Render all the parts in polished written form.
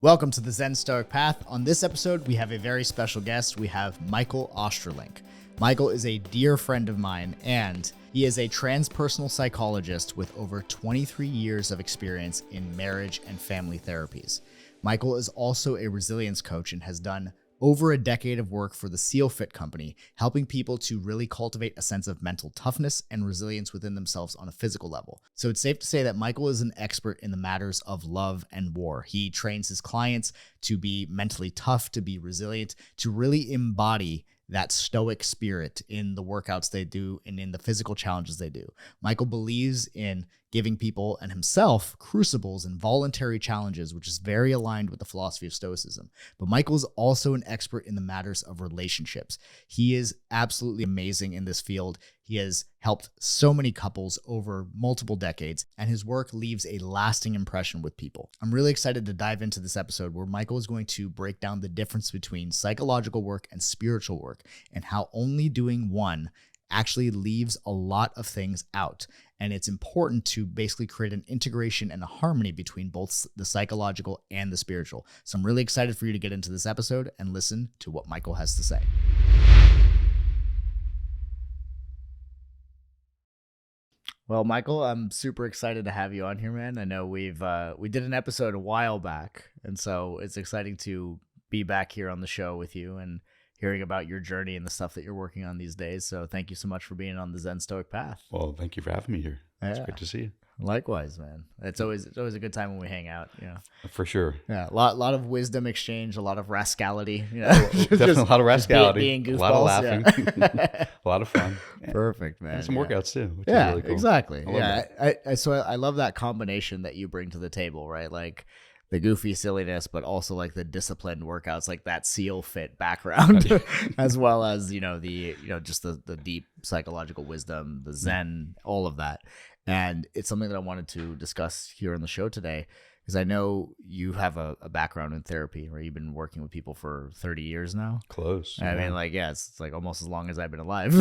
Welcome to the Zen Stoic Path. On this episode, we have a very special guest. We have Michael Ostrolenk. Michael is a dear friend of mine, and he is a transpersonal psychologist with over 23 years of experience in marriage and family therapies. Michael is also a resilience coach and has done over a decade of work for the Seal Fit company, helping people to really cultivate a sense of mental toughness and resilience within themselves on a physical level. So it's safe to say that Michael is an expert in the matters of love and war. He trains his clients to be mentally tough, to be resilient, to really embody that stoic spirit in the workouts they do and in the physical challenges they do. Michael believes in giving people and himself crucibles and voluntary challenges, which is very aligned with the philosophy of Stoicism. But Michael is also an expert in the matters of relationships. He is absolutely amazing in this field. He has helped so many couples over multiple decades, and his work leaves a lasting impression with people. I'm really excited to dive into this episode where Michael is going to break down the difference between psychological work and spiritual work, and how only doing one actually leaves a lot of things out. And it's important to basically create an integration and a harmony between both the psychological and the spiritual. So I'm really excited for you to get into this episode and listen to what Michael has to say. Well, Michael, I'm super excited to have you on here, man. I know we did an episode a while back, and so it's exciting to be back here on the show with you and hearing about your journey and the stuff that you're working on these days. So thank you so much for being on the Zen Stoic Path. Well, thank you for having me here. It's great to see you. Likewise, man. It's always a good time when we hang out. You know, for sure. Yeah, a lot of wisdom exchange, a lot of rascality. You know? Definitely a lot of rascality, being goofballs, a lot of laughing, yeah. a lot of fun. Yeah. Perfect, man. And some workouts too, which is really cool. Exactly. I I love that combination that you bring to the table, right? Like the goofy silliness, but also like the disciplined workouts, like that Seal Fit background, as well as, just the deep psychological wisdom, the Zen, all of that. And it's something that I wanted to discuss here on the show today, because I know you have a background in therapy, where you've been working with people for 30 years now. Close. I mean, it's like almost as long as I've been alive.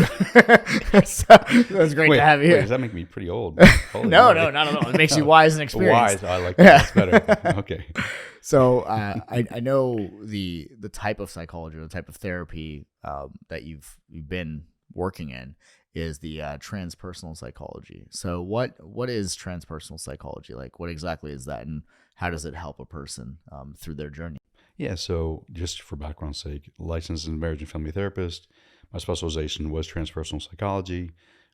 So it was great to have you here. Does that make me pretty old? No, not at all. It makes you wise and experienced. Wise, I like that. That's better. Okay. So I know the type of psychology, or the type of therapy that you've been working in is the transpersonal psychology. So what is transpersonal psychology? Like, what exactly is that, and how does it help a person through their journey? Yeah, so just for background's sake, licensed as a marriage and family therapist. My specialization was transpersonal psychology.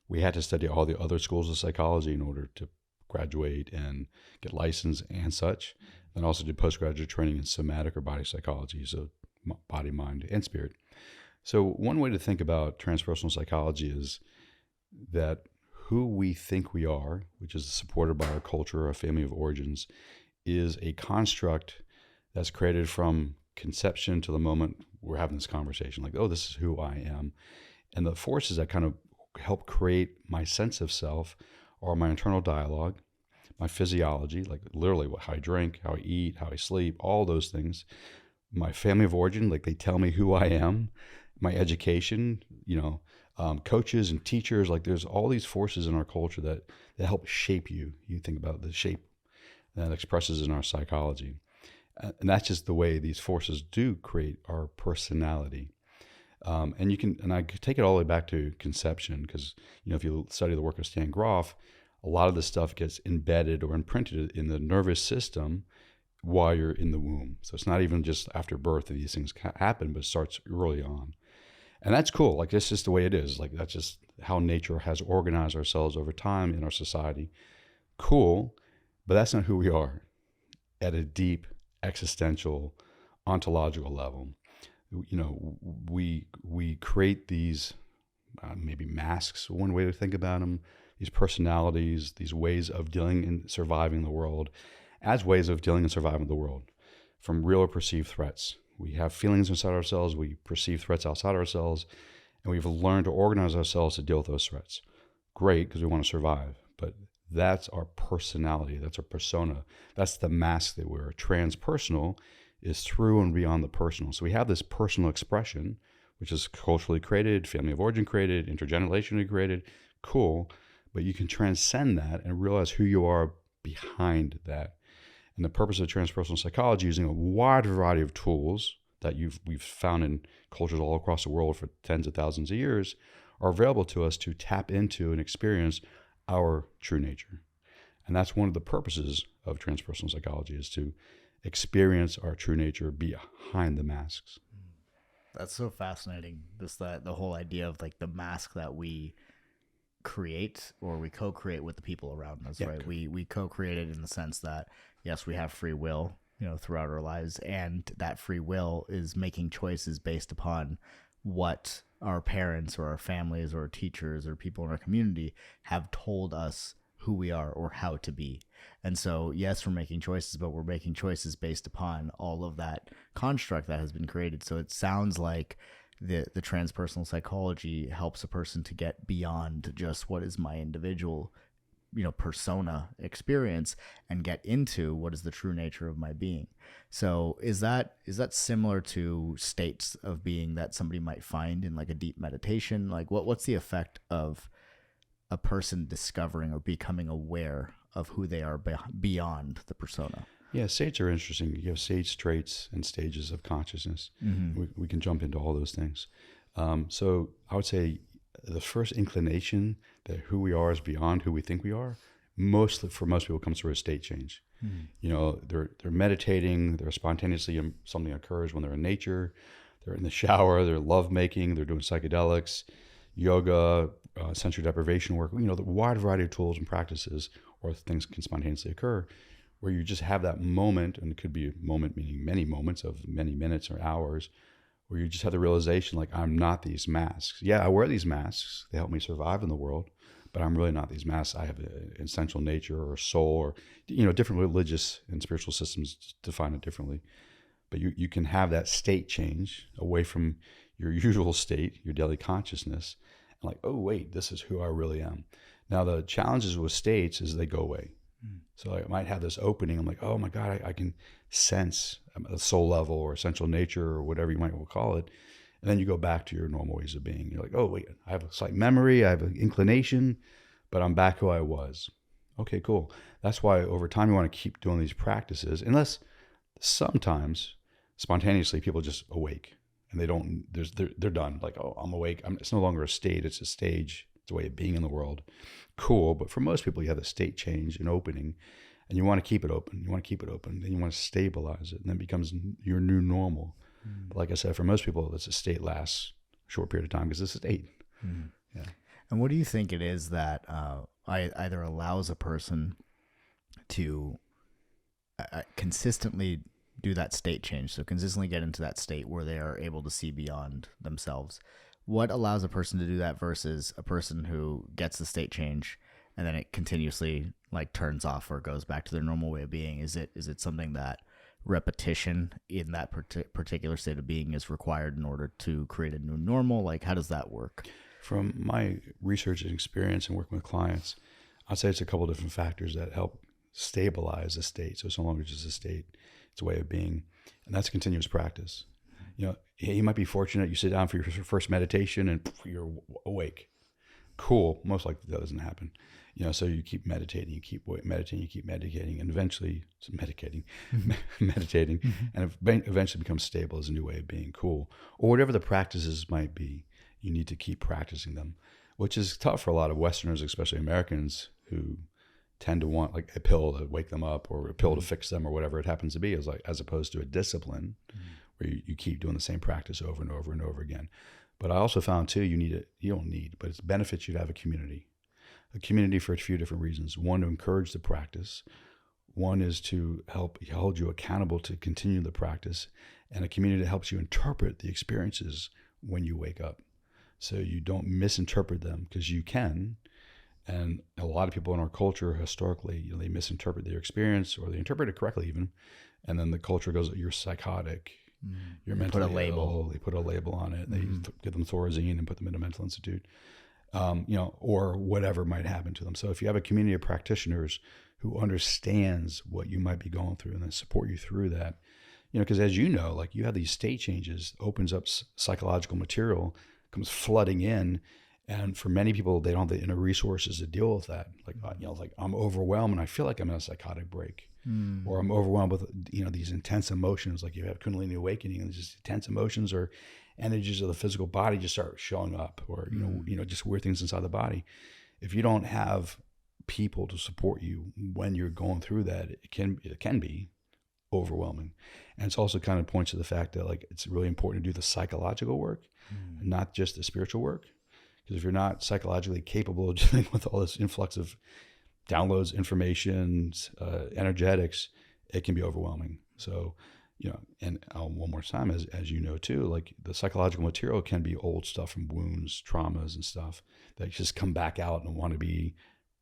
We had to study all the other schools of psychology in order to graduate and get licensed and such. Then also did postgraduate training in somatic or body psychology, so body, mind, and spirit. So one way to think about transpersonal psychology is that who we think we are, which is supported by our culture, our family of origins, is a construct that's created from conception to the moment we're having this conversation. Like, oh, this is who I am. And the forces that kind of help create my sense of self are my internal dialogue, my physiology, like literally how I drink, how I eat, how I sleep, all those things. My family of origin, like they tell me who I am. My education, coaches and teachers, like there's all these forces in our culture that help shape you. You think about the shape that expresses in our psychology. And that's just the way these forces do create our personality. And I take it all the way back to conception, because, if you study the work of Stan Grof, a lot of this stuff gets embedded or imprinted in the nervous system while you're in the womb. So it's not even just after birth that these things happen, but it starts early on. And that's cool. Like, that's just the way it is. Like, that's just how nature has organized ourselves over time in our society. Cool, but that's not who we are at a deep existential, ontological level. We create these maybe masks, one way to think about them, these personalities, these ways of dealing and surviving the world, as ways of dealing and surviving the world from real or perceived threats. We have feelings inside ourselves, we perceive threats outside ourselves, and we've learned to organize ourselves to deal with those threats. Great, because we want to survive, but that's our personality, that's our persona, that's the mask that we're. Transpersonal is through and beyond the personal. So we have this personal expression, which is culturally created, family of origin created, intergenerationally created, cool, but you can transcend that and realize who you are behind that. And the purpose of transpersonal psychology, using a wide variety of tools that we've found in cultures all across the world for tens of thousands of years, are available to us to tap into and experience our true nature. And that's one of the purposes of transpersonal psychology, is to experience our true nature behind the masks. That's so fascinating. The whole idea of like the mask that we create or we co-create with the people around us, right? We co-create it in the sense that, yes, we have free will, throughout our lives, and that free will is making choices based upon what our parents or our families or our teachers or people in our community have told us who we are or how to be. And so, yes, we're making choices, but we're making choices based upon all of that construct that has been created. So it sounds like the transpersonal psychology helps a person to get beyond just what is my individual persona experience and get into what is the true nature of my being. So is that similar to states of being that somebody might find in like a deep meditation? Like what's the effect of a person discovering or becoming aware of who they are beyond the persona? Yeah, states are interesting. You have stage traits and stages of consciousness. Mm-hmm. We can jump into all those things. So I would say the first inclination that who we are is beyond who we think we are, for most people comes through a state change. Mm-hmm. They're meditating, they're spontaneously, something occurs when they're in nature, they're in the shower, they're lovemaking, they're doing psychedelics, yoga, sensory deprivation work, the wide variety of tools and practices or things can spontaneously occur where you just have that moment, and it could be a moment meaning many moments of many minutes or hours, where you just have the realization, like, I'm not these masks. Yeah, I wear these masks. They help me survive in the world, but I'm really not these masks. I have an essential nature or a soul, or, different religious and spiritual systems define it differently. But you can have that state change away from your usual state, your daily consciousness, and like, oh, wait, this is who I really am. Now, the challenges with states is they go away. So I might have this opening. I'm like, oh my God, I can sense a soul level or essential nature or whatever you might call it. And then you go back to your normal ways of being. You're like, oh wait, I have a slight memory, I have an inclination, but I'm back who I was. Okay, cool. That's why over time you want to keep doing these practices, unless sometimes spontaneously people just awake and they're done. Like, oh, I'm awake. It's no longer a state, it's a stage. It's a way of being in the world. Cool. But for most people, you have a state change, an opening, and you want to keep it open. You want to keep it open. Then you want to stabilize it. And then it becomes your new normal. But like I said, for most people, it's a state lasts a short period of time because it's a state. Yeah. And what do you think it is that either allows a person to consistently do that state change, so consistently get into that state where they are able to see beyond themselves? What allows a person to do that versus a person who gets the state change and then it continuously like turns off or goes back to their normal way of being? Is it something that repetition in that particular state of being is required in order to create a new normal? Like, how does that work? From my research and experience and working with clients, I'd say it's a couple different factors that help stabilize a state. So it's no longer just a state, it's a way of being. And that's continuous practice. You might be fortunate, you sit down for your first meditation and you're awake. Cool. Most likely that doesn't happen. So you keep meditating, you keep meditating, and eventually meditating, and eventually becomes stable as a new way of being. Cool. Or whatever the practices might be, you need to keep practicing them, which is tough for a lot of Westerners, especially Americans, who tend to want like a pill to wake them up or a pill to fix them or whatever it happens to be, as opposed to a discipline. Where you keep doing the same practice over and over and over again. But I also found too, but it's benefits you to have a community for a few different reasons. One, to encourage the practice. One is to help hold you accountable to continue the practice, and a community that helps you interpret the experiences when you wake up. So you don't misinterpret them, because you can. And a lot of people in our culture historically, they misinterpret their experience, or they interpret it correctly even. And then the culture goes, you're psychotic. You're mentally ill. They put a label on it. They give them Thorazine and put them in a mental institute, or whatever might happen to them. So if you have a community of practitioners who understands what you might be going through and then support you through that, because as you know, like, you have these state changes, opens up psychological material, comes flooding in. And for many people, they don't have the inner resources to deal with that. Like, I'm overwhelmed and I feel like I'm in a psychotic break. or I'm overwhelmed with, these intense emotions. Like you have Kundalini awakening and just intense emotions or energies of the physical body just start showing up, or, just weird things inside the body. If you don't have people to support you when you're going through that, it can be overwhelming. And it's also kind of points to the fact that like it's really important to do the psychological work, not just the spiritual work. Because if you're not psychologically capable of dealing with all this influx of downloads, information, energetics, it can be overwhelming. So, and one more time, as you know too, like the psychological material can be old stuff from wounds, traumas, and stuff that just come back out and want to be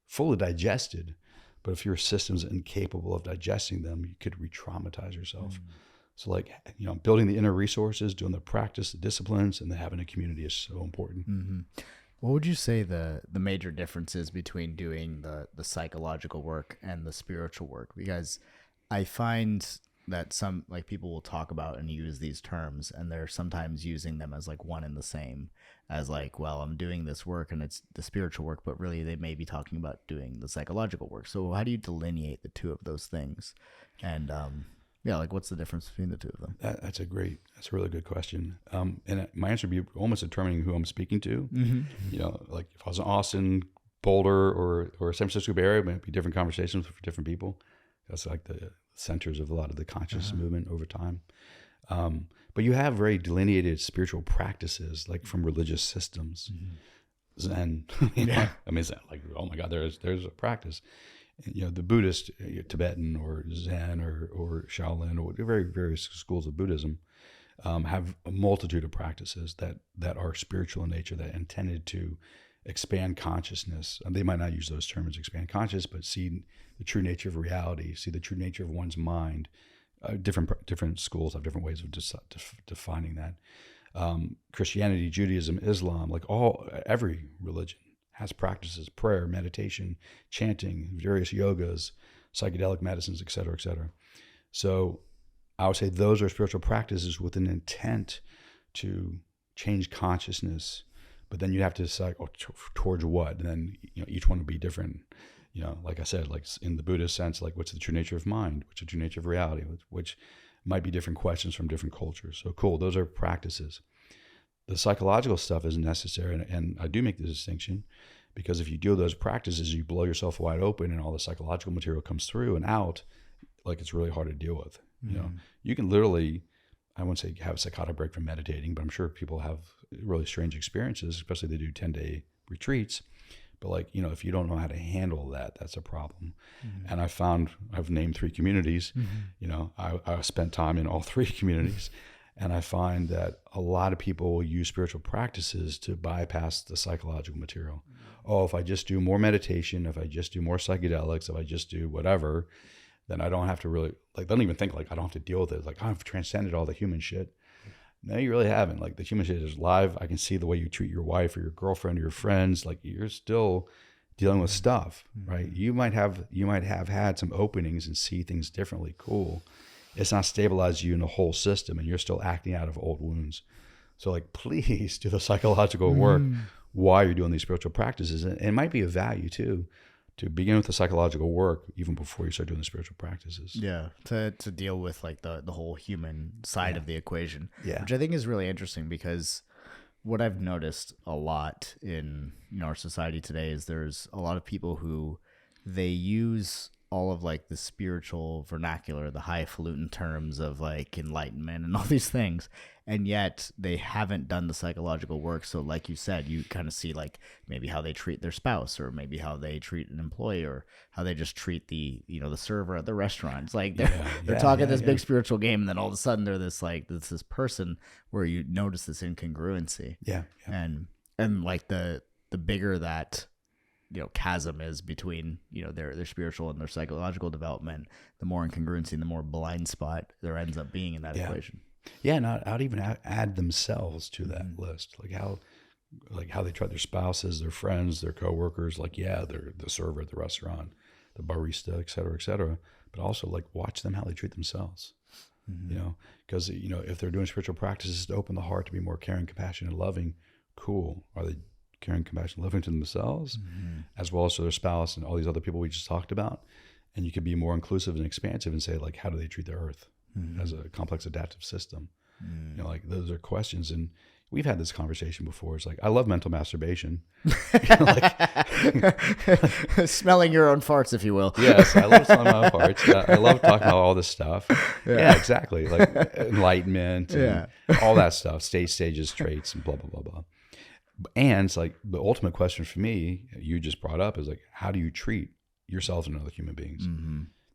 fully digested. But if your system's incapable of digesting them, you could re-traumatize yourself. So like, building the inner resources, doing the practice, the disciplines, and then having a community is so important. What would you say the major difference is between doing the psychological work and the spiritual work? Because I find that some like people will talk about and use these terms, and they're sometimes using them as like one and the same, as like, well, I'm doing this work and it's the spiritual work, but really they may be talking about doing the psychological work. So how do you delineate the two of those things? And like what's the difference between the two of them? That's a really good question. And my answer would be almost determining who I'm speaking to. Like if I was in Austin, Boulder, or San Francisco Bay Area, it might be different conversations for different people. That's like the centers of a lot of the conscious movement over time. But you have very delineated spiritual practices, like from religious systems. Zen, I mean, Zen, like, oh my God, there's a practice. The Buddhist, Tibetan or Zen or Shaolin or various schools of Buddhism have a multitude of practices that are spiritual in nature, that are intended to expand consciousness. And they might not use those terms, expand consciousness, but see the true nature of reality, see the true nature of one's mind. Different schools have different ways of defining that. Christianity, Judaism, Islam, like every religion has practices: prayer, meditation, chanting, various yogas, psychedelic medicines, et cetera, et cetera. So I would say those are spiritual practices with an intent to change consciousness, but then you have to decide towards what, and then each one would be different. Like I said, like in the Buddhist sense, like what's the true nature of mind, what's the true nature of reality, which might be different questions from different cultures. So cool, those are practices. The psychological stuff isn't necessary, and I do make the distinction, because if you do those practices, you blow yourself wide open and all the psychological material comes through and out, like it's really hard to deal with. You can literally, I wouldn't say have a psychotic break from meditating, but I'm sure people have really strange experiences, especially if they do 10-day retreats. But like, if you don't know how to handle that, that's a problem. And I've named 3 communities. I spent time in all 3 communities. And I find that a lot of people will use spiritual practices to bypass the psychological material. Oh, if I just do more meditation, if I just do more psychedelics, if I just do whatever, then I don't have to really, like, they don't even think like I don't have to deal with it. Like, I've transcended all the human shit. No, you really haven't. Like, the human shit is live. I can see the way you treat your wife or your girlfriend or your friends. Like, you're still dealing with stuff, right? You might have had some openings and see things differently. Cool. It's not stabilized you in the whole system, and you're still acting out of old wounds. So like, please do the psychological work while you're doing these spiritual practices. And it might be of value too, to begin with the psychological work even before you start doing the spiritual practices. Yeah, to deal with like the whole human side of the equation, which I think is really interesting, because what I've noticed a lot in our society today is there's a lot of people who they use all of like the spiritual vernacular, the highfalutin terms of like enlightenment and all these things, and yet they haven't done the psychological work. So like you said, you kind of see like maybe how they treat their spouse, or maybe how they treat an employee, or how they just treat the the server at the restaurant. It's like they're talking this big spiritual game, and then all of a sudden they're this person where you notice this incongruency. And like the bigger that chasm is between their spiritual and their psychological development, the more incongruency and the more blind spot there ends up being in that equation. And I'd even add themselves to that list, like how they treat their spouses, their friends, their coworkers. Like, they're the server at the restaurant, the barista, et cetera, but also like watch them how they treat themselves. Because if they're doing spiritual practices to open the heart to be more caring, compassionate, and loving, cool. Are they caring, compassion, loving to themselves, as well as to their spouse and all these other people we just talked about? And you could be more inclusive and expansive and say, like, how do they treat the earth as a complex adaptive system? You know, like, those are questions. And we've had this conversation before. It's like, I love mental masturbation. Smelling your own farts, if you will. Yes, I love smelling my own farts. I love talking about all this stuff. Yeah, exactly. Like enlightenment and all that stuff, stages, traits, and blah, blah, blah, blah. And it's like the ultimate question for me, you just brought up, is like, how do you treat yourself and other human beings?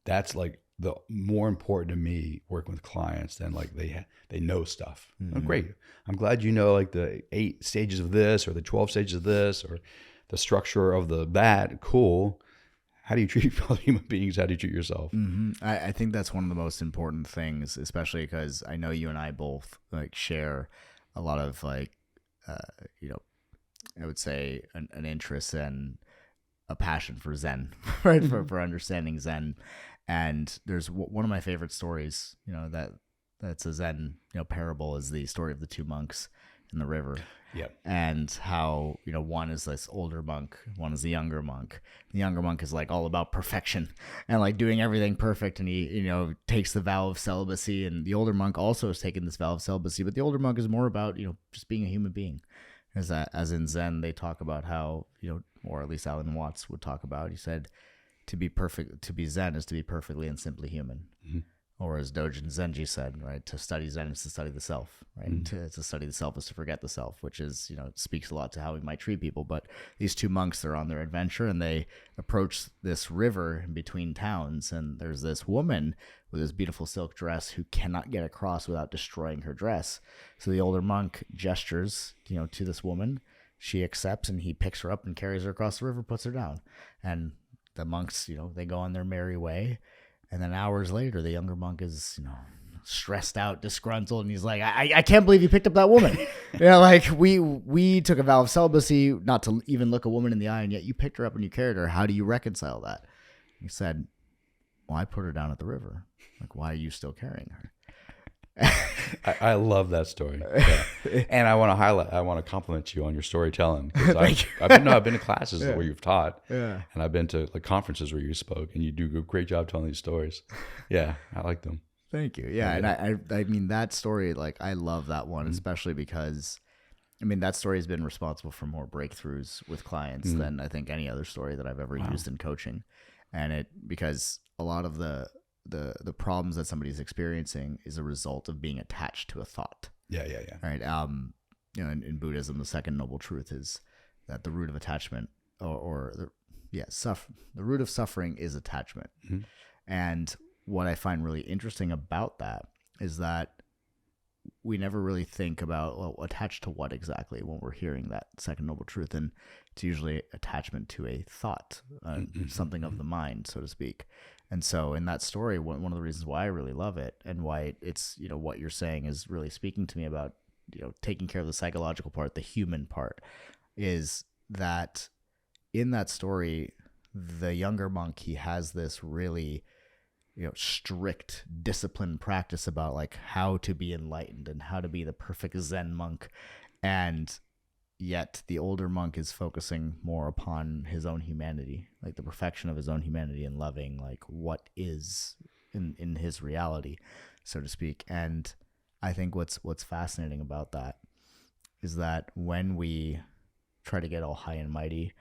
That's like the more important to me working with clients than like they know stuff. Oh, great. I'm glad you know like the 8 stages of this or the 12 stages of this or the structure of that. Cool. How do you treat other human beings? How do you treat yourself? I think that's one of the most important things, especially because I know you and I both like share a lot of like, you know, I would say an interest and a passion for Zen, right? For understanding Zen. And there's one of my favorite stories, you know, that's a Zen, you know, parable, is the story of the 2 monks in the river. Yep. And how, you know, one is this older monk, one is the younger monk. The younger monk is like all about perfection and like doing everything perfect. And he, you know, takes the vow of celibacy. And the older monk also has taken this vow of celibacy, but the older monk is more about, you know, just being a human being. As in Zen, they talk about how, you know, or at least Alan Watts would talk about, he said, to be Zen is to be perfectly and simply human. Or as Dogen Zenji said, right, to study Zen is to study the self, right? To study the self is to forget the self, which is, you know, speaks a lot to how we might treat people. But these 2 monks, they're on their adventure and they approach this river in between towns. And there's this woman with this beautiful silk dress who cannot get across without destroying her dress. So the older monk gestures, you know, to this woman. She accepts and he picks her up and carries her across the river, puts her down. And the monks, you know, they go on their merry way. And then hours later, the younger monk is, you know, stressed out, disgruntled, and he's like, I can't believe you picked up that woman. You know, like we took a vow of celibacy not to even look a woman in the eye, and yet you picked her up and you carried her. How do you reconcile that? He said, well, I put her down at the river. Like, why are you still carrying her? I love that story. Yeah. And I want to compliment you on your storytelling. I've been to classes where you've taught, and I've been to like conferences where you spoke, and you do a great job telling these stories. Yeah, I like them. Thank you. Yeah, and I mean that story, like I love that one, especially because, I mean, that story has been responsible for more breakthroughs with clients than I think any other story that I've ever used in coaching, and because a lot of the problems that somebody's experiencing is a result of being attached to a thought. Yeah. Right. You know, in Buddhism, the second noble truth is that the root of attachment, the root of suffering is attachment. And what I find really interesting about that is that we never really think about, well, attached to what exactly when we're hearing that second noble truth. And it's usually attachment to a thought, something of the mind, so to speak. And so in that story, one of the reasons why I really love it and why it's, you know, what you're saying is really speaking to me about, you know, taking care of the psychological part, the human part, is that in that story, the younger monk, he has this really, you know, strict discipline practice about like how to be enlightened and how to be the perfect Zen monk. And yet the older monk is focusing more upon his own humanity, like the perfection of his own humanity and loving like what is in his reality, so to speak. And I think what's fascinating about that is that when we try to get all high and mighty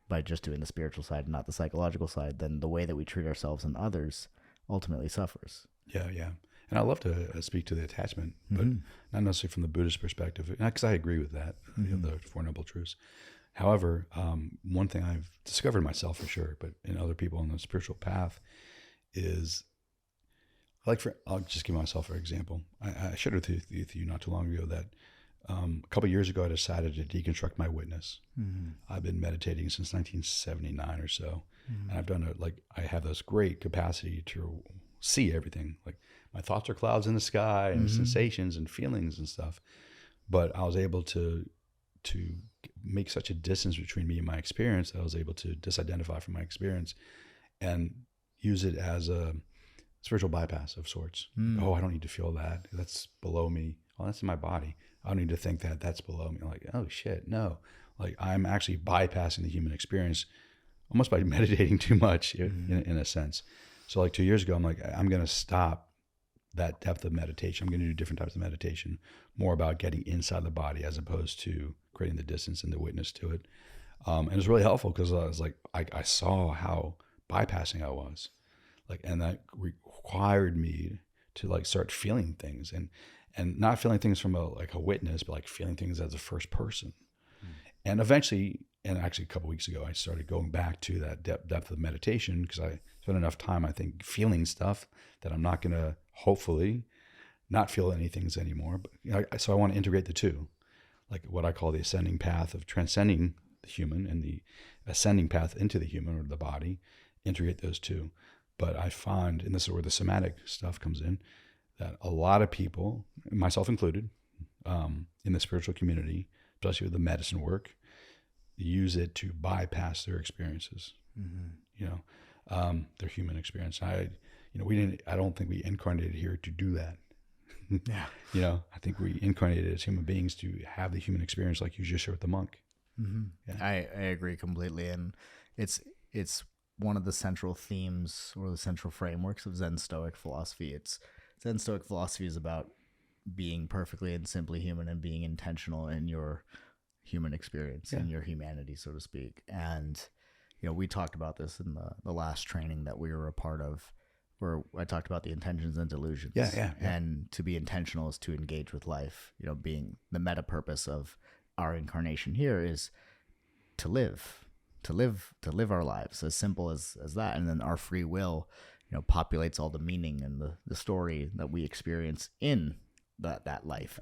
by just doing the spiritual side and not the psychological side, then the way that we treat ourselves and others ultimately suffers. Yeah. And I love to speak to the attachment, but not necessarily from the Buddhist perspective, because I agree with that, you know, the Four Noble Truths. However, one thing I've discovered myself for sure, but in other people on the spiritual path, is I'll just give myself for example. I shared with you not too long ago that a couple of years ago I decided to deconstruct my witness. I've been meditating since 1979 or so, and I've done I have this great capacity to see everything. Like my thoughts are clouds in the sky and sensations and feelings and stuff. But I was able to make such a distance between me and my experience that I was able to disidentify from my experience and use it as a spiritual bypass of sorts. Oh, I don't need to feel that. That's below me. Oh, that's in my body. I don't need to think that that's below me. Like, oh shit, no. Like I'm actually bypassing the human experience almost by meditating too much in a sense. So like 2 years ago, I'm like, I'm going to stop that depth of meditation. I'm going to do different types of meditation, more about getting inside the body as opposed to creating the distance and the witness to it. And it was really helpful because I was like, I saw how bypassing I was, like, and that required me to like start feeling things and not feeling things from a witness, but like feeling things as a first person. And eventually, and actually a couple of weeks ago, I started going back to that depth of meditation because I spent enough time, I think, feeling stuff that I'm not going to hopefully not feel any things anymore. But so I want to integrate the two, like what I call the ascending path of transcending the human and the ascending path into the human or the body, integrate those two. But I find, and this is where the somatic stuff comes in, that a lot of people, myself included, in the spiritual community, especially with the medicine work, use it to bypass their experiences, their human experience. I don't think we incarnated here to do that. Yeah. I think we incarnated as human beings to have the human experience like you just shared with the monk. Mm-hmm. Yeah. I agree completely. And it's one of the central themes or the central frameworks of Zen Stoic philosophy. Zen Stoic philosophy is about being perfectly and simply human and being intentional in your human experience and your humanity, so to speak. And, we talked about this in the last training that we were a part of, where I talked about the intentions and delusions. Yeah. And to be intentional is to engage with life. Being the meta purpose of our incarnation here is to live our lives, as simple as that. And then our free will, populates all the meaning and the story that we experience in that life.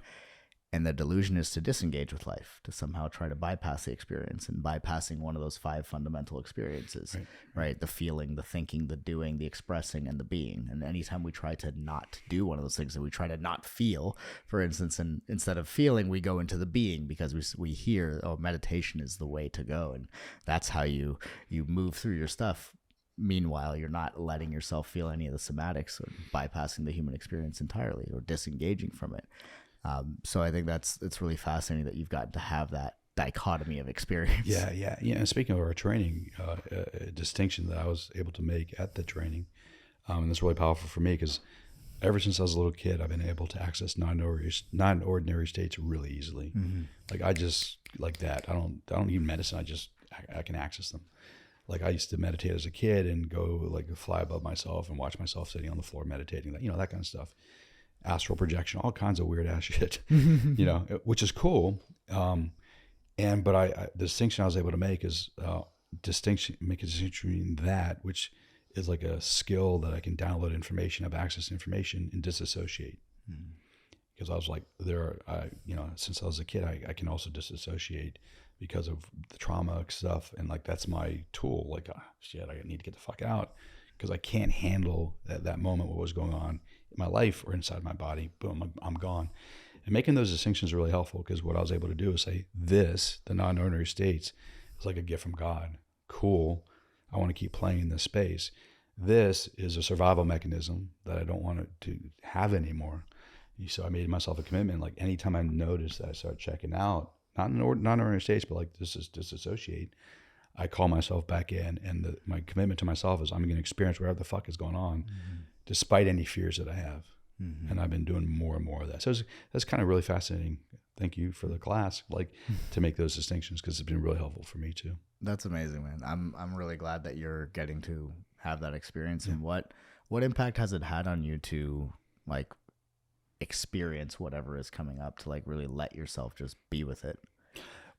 And the delusion is to disengage with life, to somehow try to bypass the experience, and bypassing one of those 5 fundamental experiences, right? The feeling, the thinking, the doing, the expressing, and the being. And anytime we try to not do one of those things, and we try to not feel, for instance, and instead of feeling, we go into the being because we hear, meditation is the way to go. And that's how you move through your stuff. Meanwhile, you're not letting yourself feel any of the somatics, or bypassing the human experience entirely, or disengaging from it. So I think it's really fascinating that you've got to have that dichotomy of experience. Yeah. And speaking of our training, a distinction that I was able to make at the training, and it's really powerful for me because ever since I was a little kid, I've been able to access non-ordinary states really easily. Mm-hmm. Like I just like that. I don't need medicine. I can access them. Like I used to meditate as a kid and go like fly above myself and watch myself sitting on the floor meditating, that kind of stuff. Astral projection, all kinds of weird ass shit, which is cool. But the distinction I was able to make is make a distinction between that, which is like a skill that I can download information, have access to information, and disassociate. Because I was like, since I was a kid, I can also disassociate because of the trauma stuff, and like that's my tool. Like, shit, I need to get the fuck out because I can't handle that moment, what was going on in my life or inside my body. Boom, I'm gone. And making those distinctions is really helpful because what I was able to do is say, the non-ordinary states, is like a gift from God. Cool. I want to keep playing in this space. This is a survival mechanism that I don't want to have anymore. So I made myself a commitment. Like anytime I notice that I start checking out, not in non-ordinary states, but like disassociate, I call myself back in, and my commitment to myself is I'm going to experience whatever the fuck is going on, despite any fears that I have. Mm-hmm. And I've been doing more and more of that. So that's kind of really fascinating. Thank you for the class, to make those distinctions, because it's been really helpful for me too. That's amazing, man. I'm really glad that you're getting to have that experience. And what impact has it had on you to experience whatever is coming up, to really let yourself just be with it?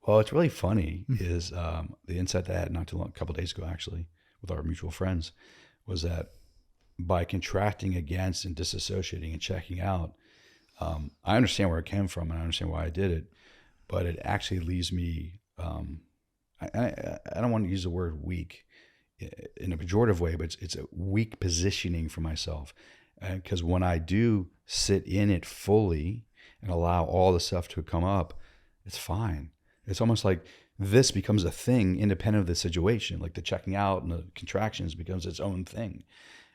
Well, it's really funny is the insight that I had a couple of days ago, actually, with our mutual friends, was that by contracting against and disassociating and checking out, I understand where it came from and I understand why I did it, but it actually leaves me, I don't want to use the word weak in a pejorative way, but it's a weak positioning for myself. Because when I do sit in it fully and allow all the stuff to come up, it's fine. It's almost like this becomes a thing independent of the situation, like the checking out and the contractions becomes its own thing.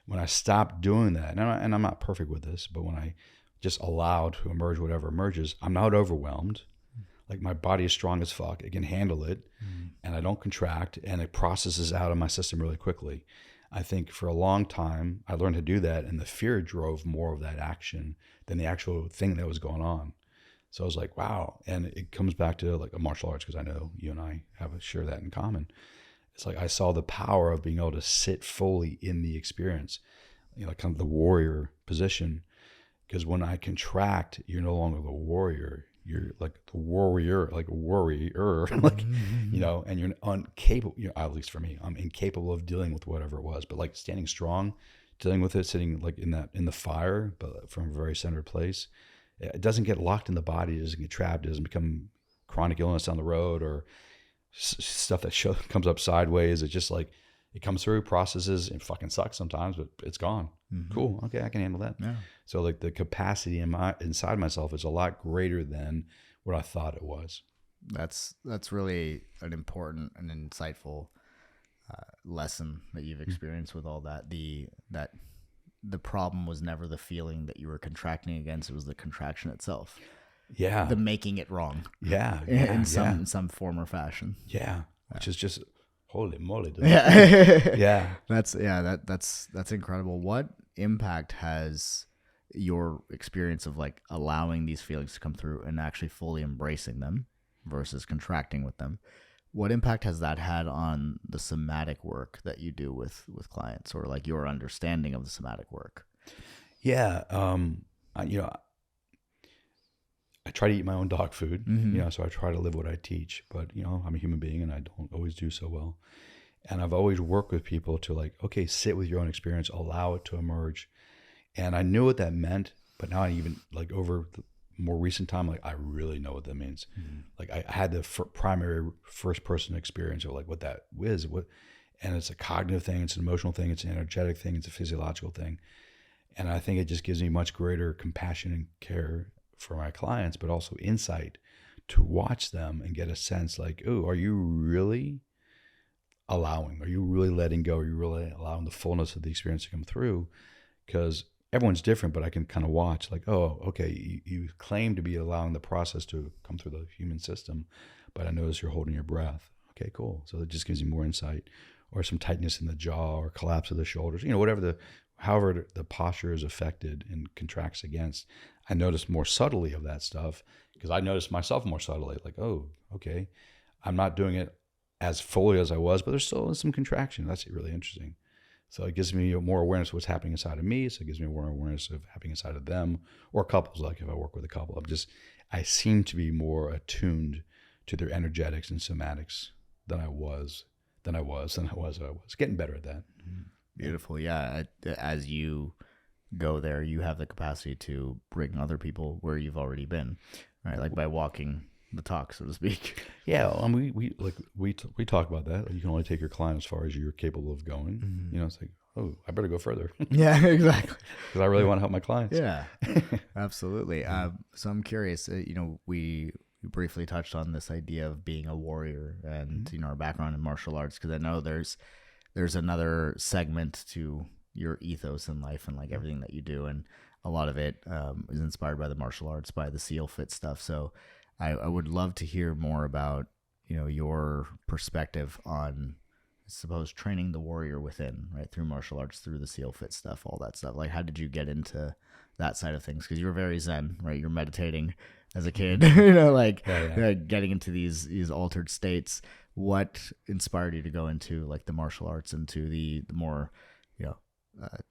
When I stop doing that, and I'm not perfect with this, but when I just allow to emerge whatever emerges, I'm not overwhelmed. like my body is strong as fuck. It can handle it, and I don't contract, and it processes out of my system really quickly. I think for a long time, I learned to do that, and the fear drove more of that action than the actual thing that was going on. So I was like, wow. And it comes back to like a martial arts, because I know you and I share that in common. It's like I saw the power of being able to sit fully in the experience, kind of the warrior position. Because when I contract, you're no longer the warrior. You're like the warrior, like a warrior, like, and you're incapable, at least for me, I'm incapable of dealing with whatever it was. But like standing strong, dealing with it, sitting like in the fire, but from a very centered place, it doesn't get locked in the body. It doesn't get trapped. It doesn't become chronic illness down the road or stuff that comes up sideways. It's just like it comes through, processes, and fucking sucks sometimes, but it's gone. Cool. Okay, I can handle that. Yeah. So like the capacity inside myself is a lot greater than what I thought it was. That's really an important and insightful lesson that you've experienced with all that. The problem was never the feeling that you were contracting against; it was the contraction itself. Yeah. The making it wrong. Yeah. In some form or fashion. Yeah. Which is just holy moly. Yeah. Yeah. That's incredible. What impact has your experience of like allowing these feelings to come through and actually fully embracing them versus contracting with them? What impact has that had on the somatic work that you do with clients, or like your understanding of the somatic work? Yeah. I try to eat my own dog food, so I try to live what I teach, but I'm a human being and I don't always do so well. And I've always worked with people to like, okay, sit with your own experience, allow it to emerge. And I knew what that meant, but now I even like over the more recent time, like I really know what that means. Like I had the primary first person experience of like what that is, and it's a cognitive thing, it's an emotional thing, it's an energetic thing, it's a physiological thing. And I think it just gives me much greater compassion and care for my clients, but also insight to watch them and get a sense like, oh, are you really allowing? Are you really letting go? Are you really allowing the fullness of the experience to come through? Because everyone's different, but I can kind of watch like, oh, okay, you claim to be allowing the process to come through the human system, but I notice you're holding your breath. Okay, cool. So it just gives you more insight, or some tightness in the jaw or collapse of the shoulders, however the posture is affected and contracts against. I notice more subtly of that stuff because I notice myself more subtly, like, oh, okay, I'm not doing it as fully as I was, but there's still some contraction. That's really interesting. So it gives me more awareness of what's happening inside of me. So it gives me more awareness of happening inside of them, or couples. Like if I work with a couple, I seem to be more attuned to their energetics and somatics than I was. Getting better at that. Beautiful. Yeah. As you go there, you have the capacity to bring other people where you've already been, right? Like by walking the talk, so to speak. Yeah. We talk about that. You can only take your client as far as you're capable of going. It's like, oh, I better go further. Yeah, exactly. Because I really want to help my clients. Yeah, absolutely. So I'm curious, we briefly touched on this idea of being a warrior and, our background in martial arts, because I know there's another segment to your ethos in life and like everything that you do. And a lot of it is inspired by the martial arts, by the SEAL Fit stuff. So I would love to hear more about, your perspective on, I suppose, training the warrior within, right? Through martial arts, through the SEAL Fit stuff, all that stuff. Like, how did you get into that side of things? Because you're very Zen, right? You're meditating as a kid, getting into these altered states. What inspired you to go into like the martial arts, into the more,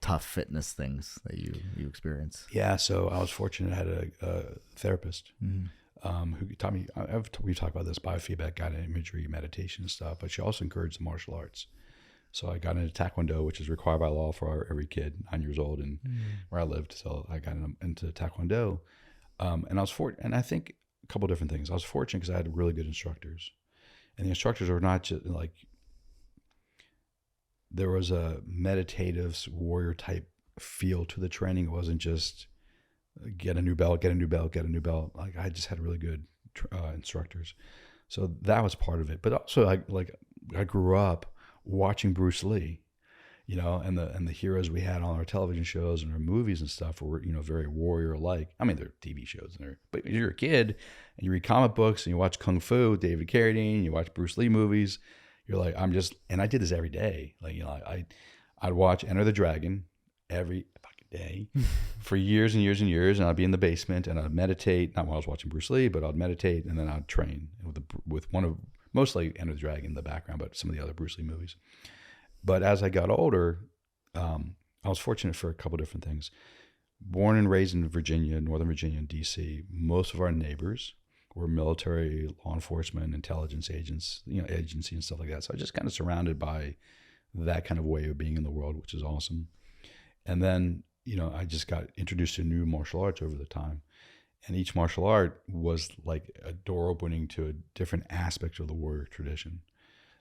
tough fitness things that you experience? Yeah. So I was fortunate. I had a therapist who taught me, we talked about this biofeedback, guided imagery, meditation and stuff, but she also encouraged the martial arts. So I got into Taekwondo, which is required by law for every kid 9 years old and where I lived. So I got into Taekwondo. And and I think a couple of different things. I was fortunate because I had really good instructors. And the instructors were not just like, there was a meditative warrior type feel to the training. It wasn't just get a new belt. Like I just had really good instructors. So that was part of it. But also I grew up watching Bruce Lee, and the heroes we had on our television shows and our movies and stuff were, very warrior-like. I mean, they're TV shows, but you're a kid and you read comic books and you watch Kung Fu, David Carradine, you watch Bruce Lee movies. You're like, and I did this every day. Like, I'd watch Enter the Dragon every fucking day for years and years and years. And I'd be in the basement and I'd meditate, not while I was watching Bruce Lee, but I'd meditate and then I'd train with one of, mostly Enter the Dragon in the background, but some of the other Bruce Lee movies. But as I got older, I was fortunate for a couple different things. Born and raised in Virginia, Northern Virginia, and DC, most of our neighbors were military, law enforcement, intelligence agents, agency and stuff like that. So I just kind of surrounded by that kind of way of being in the world, which is awesome. And then, I just got introduced to new martial arts over the time. And each martial art was like a door opening to a different aspect of the warrior tradition.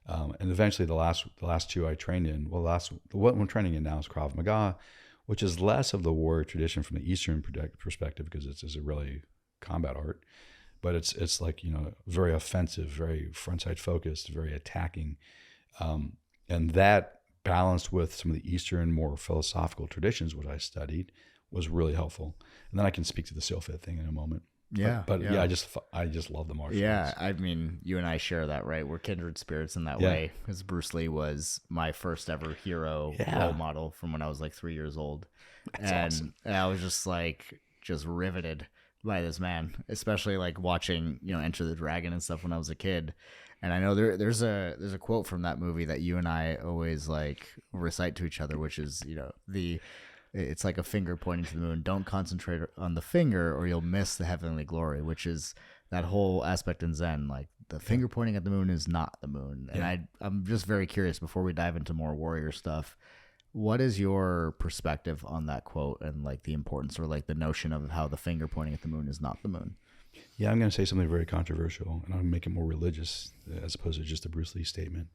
And eventually the last two I trained in, what I'm training in now is Krav Maga, which is less of the warrior tradition from the Eastern perspective because it's a really combat art. But it's like, very offensive, very frontside focused, very attacking. And that balanced with some of the Eastern, more philosophical traditions, which I studied, was really helpful. And then I can speak to the SEALFIT thing in a moment. Yeah. But I just love the martial arts. Yeah. I mean, you and I share that, right? We're kindred spirits in that way, because Bruce Lee was my first ever hero role model from when I was like 3 years old. That's awesome. And I was just riveted by this man, especially like watching, Enter the Dragon and stuff when I was a kid. And I know there's a quote from that movie that you and I always like recite to each other, which is, it's like a finger pointing to the moon. Don't concentrate on the finger or you'll miss the heavenly glory, which is that whole aspect in Zen. Like the finger pointing at the moon is not the moon. And I'm just very curious before we dive into more warrior stuff. What is your perspective on that quote and like the importance or like the notion of how the finger pointing at the moon is not the moon? Yeah, I'm going to say something very controversial and I'll make it more religious as opposed to just a Bruce Lee statement.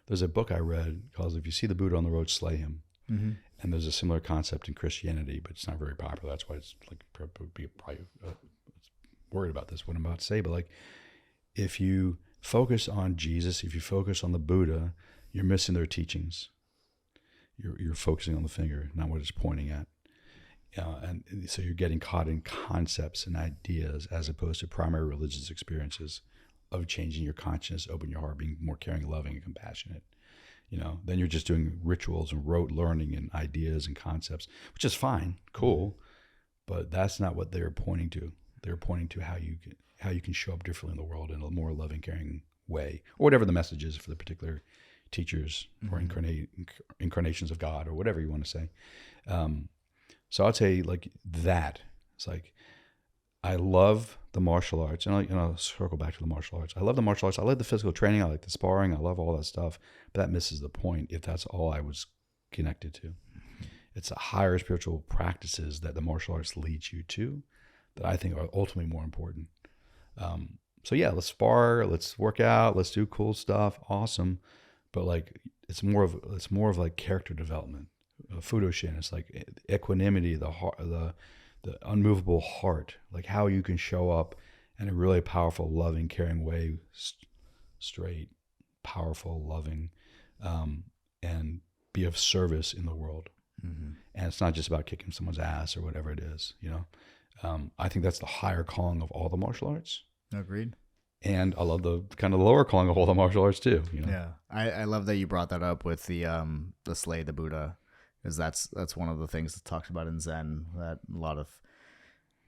There's a book I read called If You See the Buddha on the Road, Slay Him. Mm-hmm. And there's a similar concept in Christianity, but it's not very popular. That's why it's like probably worried about this, what I'm about to say. But like, if you focus on Jesus, if you focus on the Buddha, you're missing their teachings. You're focusing on the finger, not what it's pointing at. And so you're getting caught in concepts and ideas as opposed to primary religious experiences of changing your consciousness, opening your heart, being more caring, loving, and compassionate. Then you're just doing rituals and rote learning and ideas and concepts, which is fine, cool, but that's not what they're pointing to. They're pointing to how you can show up differently in the world in a more loving, caring way, or whatever the message is for the particular teachers or incarnations of God or whatever you want to say. So I'd say like that. It's like I love the martial arts, and I'll circle back to the martial arts. I love the martial arts. I love the physical training. I like the sparring. I love all that stuff. But that misses the point if that's all I was connected to. It's the higher spiritual practices that the martial arts leads you to that I think are ultimately more important. So yeah, let's spar, let's work out, let's do cool stuff. Awesome. But like, it's more of like character development. Fudoshin, it's like equanimity, the unmovable heart, like how you can show up in a really powerful, loving, caring way, straight, powerful, loving, and be of service in the world. Mm-hmm. And it's not just about kicking someone's ass or whatever it is, I think that's the higher calling of all the martial arts. Agreed. And I love the kind of lower calling of all the martial arts too. Yeah, I love that you brought that up with the slay the Buddha. Because that's one of the things that's talked about in Zen, that a lot of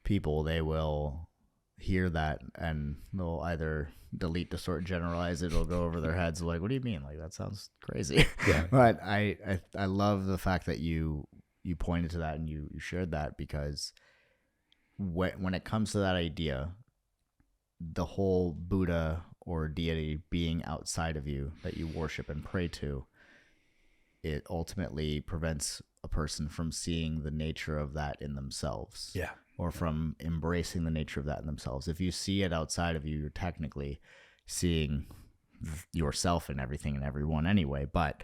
people, they will hear that and they'll either delete, distort, generalize it, or go over their heads like, what do you mean? Like, that sounds crazy. Yeah. But I love the fact that you pointed to that and you shared that, because when it comes to that idea, the whole Buddha or deity being outside of you that you worship and pray to, it ultimately prevents a person from seeing the nature of that in themselves. Yeah. Or from embracing the nature of that in themselves. If you see it outside of you, you're technically seeing yourself in everything and everyone anyway. But,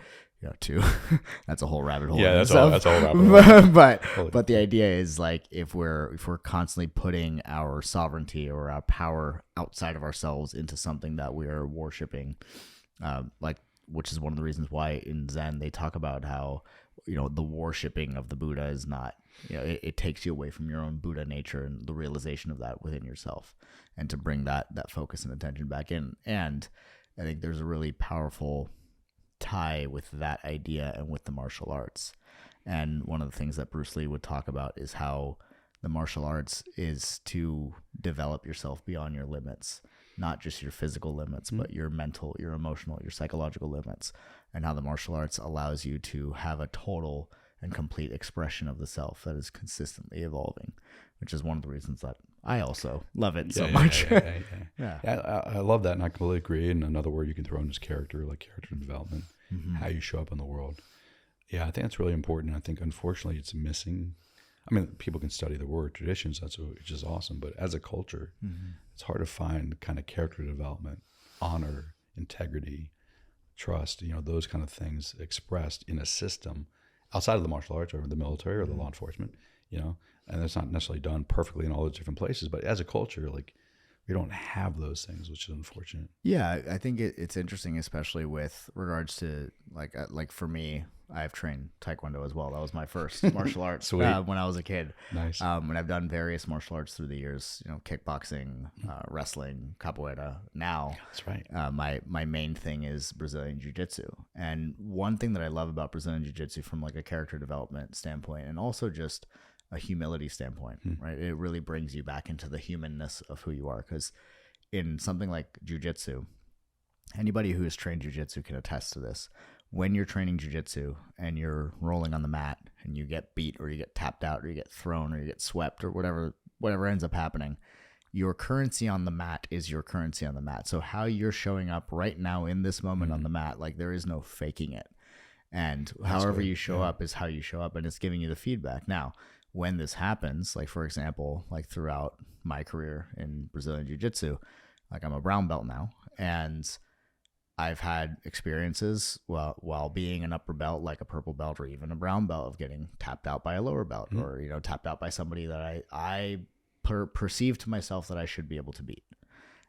that's a whole rabbit hole. Yeah, that's a whole rabbit hole. But the idea is like, if we're constantly putting our sovereignty or our power outside of ourselves into something that we are worshiping, which is one of the reasons why in Zen they talk about how the worshiping of the Buddha is not, it takes you away from your own Buddha nature and the realization of that within yourself, and to bring that focus and attention back in. And I think there's a really powerful tie with that idea and with the martial arts. And one of the things that Bruce Lee would talk about is how the martial arts is to develop yourself beyond your limits, not just your physical limits, but your mental, your emotional, your psychological limits, and how the martial arts allows you to have a total and complete expression of the self that is consistently evolving, which is one of the reasons that I also love it so much. I love that, and I completely agree. And another word you can throw in is character, like character development, how you show up in the world. Yeah, I think that's really important. I think, unfortunately, it's missing. I mean, people can study the word traditions, which is awesome. But as a culture, it's hard to find kind of character development, honor, integrity, trust, those kind of things expressed in a system outside of the martial arts or the military or the law enforcement, and it's not necessarily done perfectly in all those different places. But as a culture, like, we don't have those things, which is unfortunate. Yeah, I think it's interesting, especially with regards to like for me, I've trained Taekwondo as well. That was my first martial arts when I was a kid. Nice. And I've done various martial arts through the years, kickboxing, wrestling, capoeira. Now, that's right. My main thing is Brazilian Jiu-Jitsu. And one thing that I love about Brazilian Jiu-Jitsu from like a character development standpoint, and also just a humility standpoint, right? It really brings you back into the humanness of who you are. Because in something like Jiu-Jitsu, anybody who has trained Jiu-Jitsu can attest to this. When you're training Jiu-Jitsu and you're rolling on the mat and you get beat or you get tapped out or you get thrown or you get swept or whatever ends up happening, your currency on the mat is your currency on the mat. So how you're showing up right now in this moment on the mat, like, there is no faking it. And however you show up is how you show up, and it's giving you the feedback. Now, when this happens, like, for example, like throughout my career in Brazilian Jiu-Jitsu, like, I'm a brown belt now, and I've had experiences while being an upper belt, like a purple belt or even a brown belt, of getting tapped out by a lower belt, or tapped out by somebody that I perceive to myself that I should be able to beat.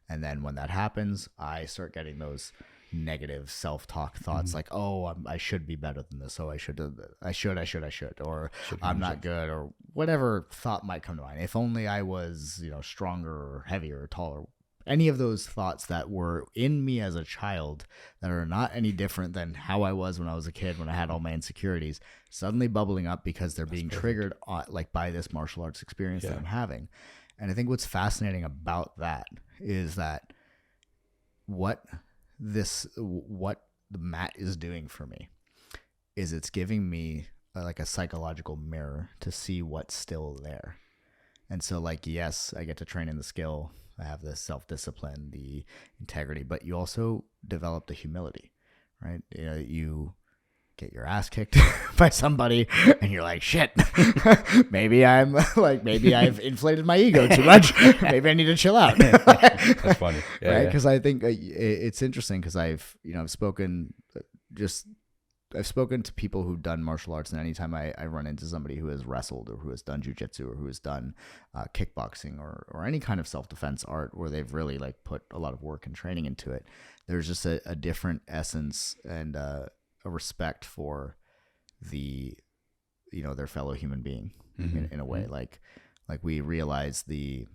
And then when that happens, I start getting those negative self-talk thoughts, like, oh, I should be better than this. Oh, I should, or I'm not good, or whatever thought might come to mind. If only I was, stronger or heavier or taller. Any of those thoughts that were in me as a child that are not any different than how I was when I was a kid, when I had all my insecurities, suddenly bubbling up because they're being triggered by this martial arts experience that I'm having. And I think what's fascinating about that is that what the mat is doing for me is it's giving me like a psychological mirror to see what's still there. And so, like, yes, I get to train in the skill. I have the self-discipline, the integrity, but you also develop the humility, right? You get your ass kicked by somebody and you're like, shit, maybe I've inflated my ego too much. Maybe I need to chill out. That's funny. Yeah, right? Because I think it's interesting because I've spoken to people who've done martial arts, and anytime I run into somebody who has wrestled or who has done jiu-jitsu or who has done kickboxing or any kind of self-defense art where they've really like put a lot of work and training into it, there's just a different essence and a respect for their fellow human being in a way. Like we realize the